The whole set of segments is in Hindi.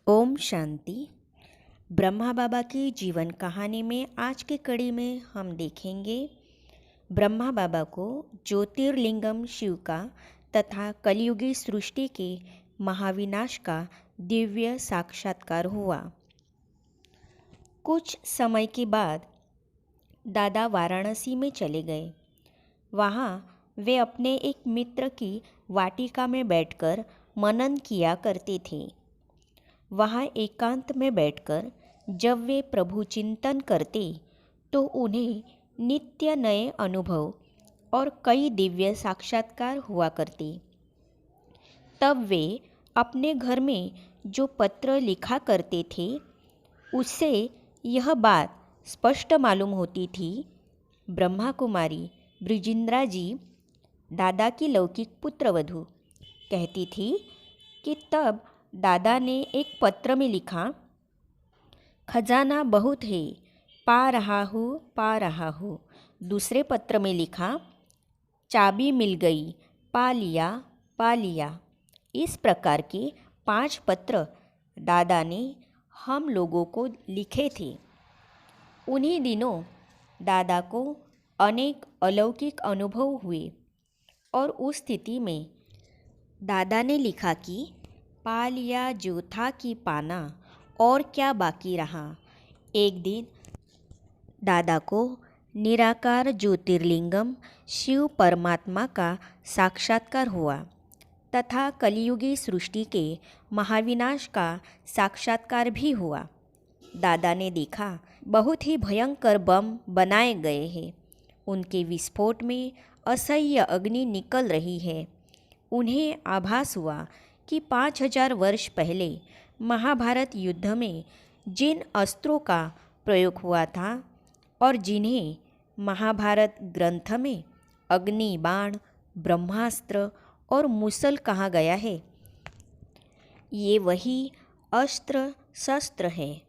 ओम शांति। ब्रह्मा बाबा की जीवन कहानी में आज की कड़ी में हम देखेंगे ब्रह्मा बाबा को ज्योतिर्लिंगम शिव का तथा कलयुगी सृष्टि के महाविनाश का दिव्य साक्षात्कार हुआ। कुछ समय के बाद दादा वाराणसी में चले गए। वहाँ वे अपने एक मित्र की वाटिका में बैठकर मनन किया करते थे। वहाँ एकांत में बैठकर जब वे प्रभु चिंतन करते तो उन्हें नित्य नए अनुभव और कई दिव्य साक्षात्कार हुआ करते। तब वे अपने घर में जो पत्र लिखा करते थे उससे यह बात स्पष्ट मालूम होती थी। ब्रह्मा कुमारी ब्रिजिंद्रा जी, दादा की लौकिक पुत्रवधू, कहती थी कि तब दादा ने एक पत्र में लिखा, खजाना बहुत है, पा रहा हूँ। दूसरे पत्र में लिखा, चाबी मिल गई, पा लिया। इस प्रकार के 5 पत्र दादा ने हम लोगों को लिखे थे। उन्हीं दिनों दादा को अनेक अलौकिक अनुभव हुए और उस स्थिति में दादा ने लिखा कि पा लिया जो था कि पाना, और क्या बाकी रहा। एक दिन दादा को निराकार ज्योतिर्लिंगम शिव परमात्मा का साक्षात्कार हुआ तथा कलियुगी सृष्टि के महाविनाश का साक्षात्कार भी हुआ। दादा ने देखा बहुत ही भयंकर बम बनाए गए हैं। उनके विस्फोट में असह्य अग्नि निकल रही है। उन्हें आभास हुआ कि 5000 वर्ष पहले महाभारत युद्ध में जिन अस्त्रों का प्रयोग हुआ था और जिन्हें महाभारत ग्रंथ में अग्नि बाण, ब्रह्मास्त्र और मुसल कहा गया है, ये वही अस्त्र शस्त्र हैं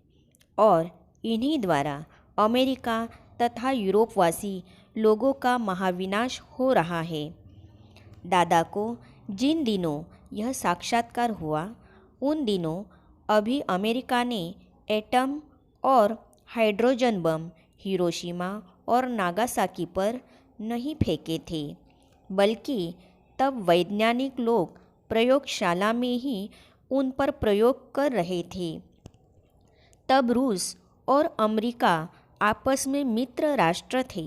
और इन्हीं द्वारा अमेरिका तथा यूरोपवासी लोगों का महाविनाश हो रहा है। दादा को जिन दिनों यह साक्षात्कार हुआ उन दिनों अभी अमेरिका ने एटम और हाइड्रोजन बम हिरोशिमा और नागासाकी पर नहीं फेंके थे, बल्कि तब वैज्ञानिक लोग प्रयोगशाला में ही उन पर प्रयोग कर रहे थे। तब रूस और अमेरिका आपस में मित्र राष्ट्र थे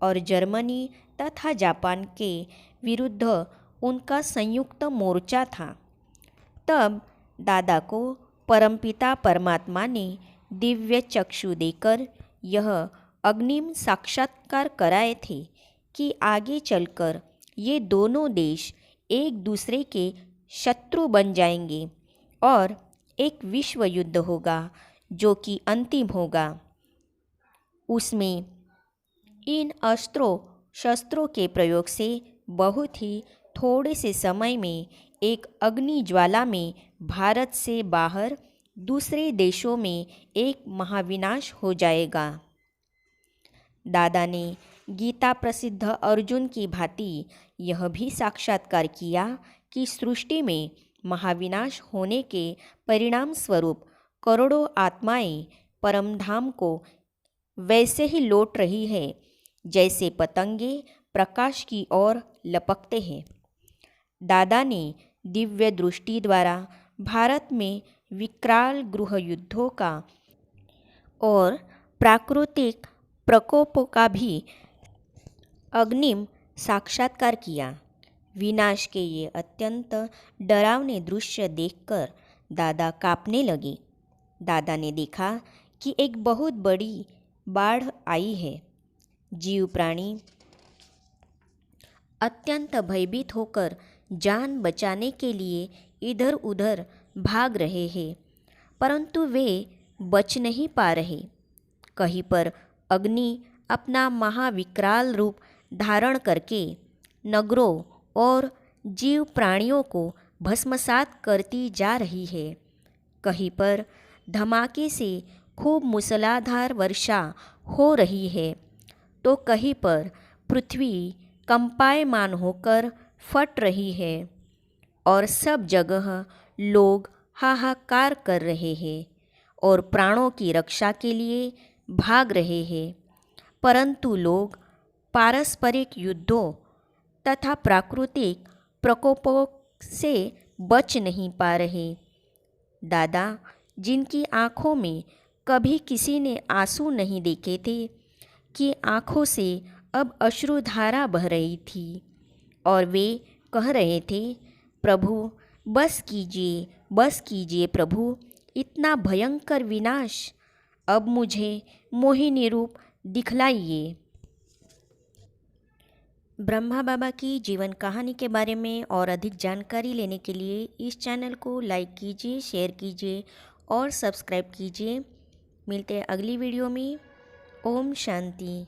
और जर्मनी तथा जापान के विरुद्ध उनका संयुक्त मोर्चा था। तब दादा को परमपिता परमात्मा ने दिव्य चक्षु देकर यह अग्निम साक्षात्कार कराए थे कि आगे चलकर ये दोनों देश एक दूसरे के शत्रु बन जाएंगे और एक विश्व युद्ध होगा जो कि अंतिम होगा। उसमें इन अस्त्रों शस्त्रों के प्रयोग से बहुत ही थोड़े से समय में एक अग्नि ज्वाला में भारत से बाहर दूसरे देशों में एक महाविनाश हो जाएगा। दादा ने गीता प्रसिद्ध अर्जुन की भांति यह भी साक्षात्कार किया कि सृष्टि में महाविनाश होने के परिणाम स्वरूप करोड़ों आत्माएं परमधाम को वैसे ही लौट रही है जैसे पतंगे प्रकाश की ओर लपकते हैं। दादा ने दिव्य दृष्टि द्वारा भारत में विकराल गृह युद्धों का और प्राकृतिक प्रकोपों का भी अग्निम साक्षात्कार किया। विनाश के ये अत्यंत डरावने दृश्य देखकर दादा कांपने लगे। दादा ने देखा कि एक बहुत बड़ी बाढ़ आई है। जीव प्राणी अत्यंत भयभीत होकर जान बचाने के लिए इधर उधर भाग रहे हैं, परंतु वे बच नहीं पा रहे। कहीं पर अग्नि अपना महाविकराल रूप धारण करके नगरों और जीव प्राणियों को भस्मसात करती जा रही है। कहीं पर धमाके से खूब मूसलाधार वर्षा हो रही है तो कहीं पर पृथ्वी कंपायमान होकर फट रही है और सब जगह लोग हाहाकार कर रहे हैं और प्राणों की रक्षा के लिए भाग रहे हैं, परंतु लोग पारस्परिक युद्धों तथा प्राकृतिक प्रकोपों से बच नहीं पा रहे। दादा, जिनकी आंखों में कभी किसी ने आंसू नहीं देखे थे, की आंखों से अब अश्रुधारा बह रही थी और वे कह रहे थे, प्रभु बस कीजिए प्रभु, इतना भयंकर विनाश अब मुझे मोहिनी रूप दिखलाइए। ब्रह्मा बाबा की जीवन कहानी के बारे में और अधिक जानकारी लेने के लिए इस चैनल को लाइक कीजिए, शेयर कीजिए और सब्सक्राइब कीजिए। मिलते हैं अगली वीडियो में। ओम शांति।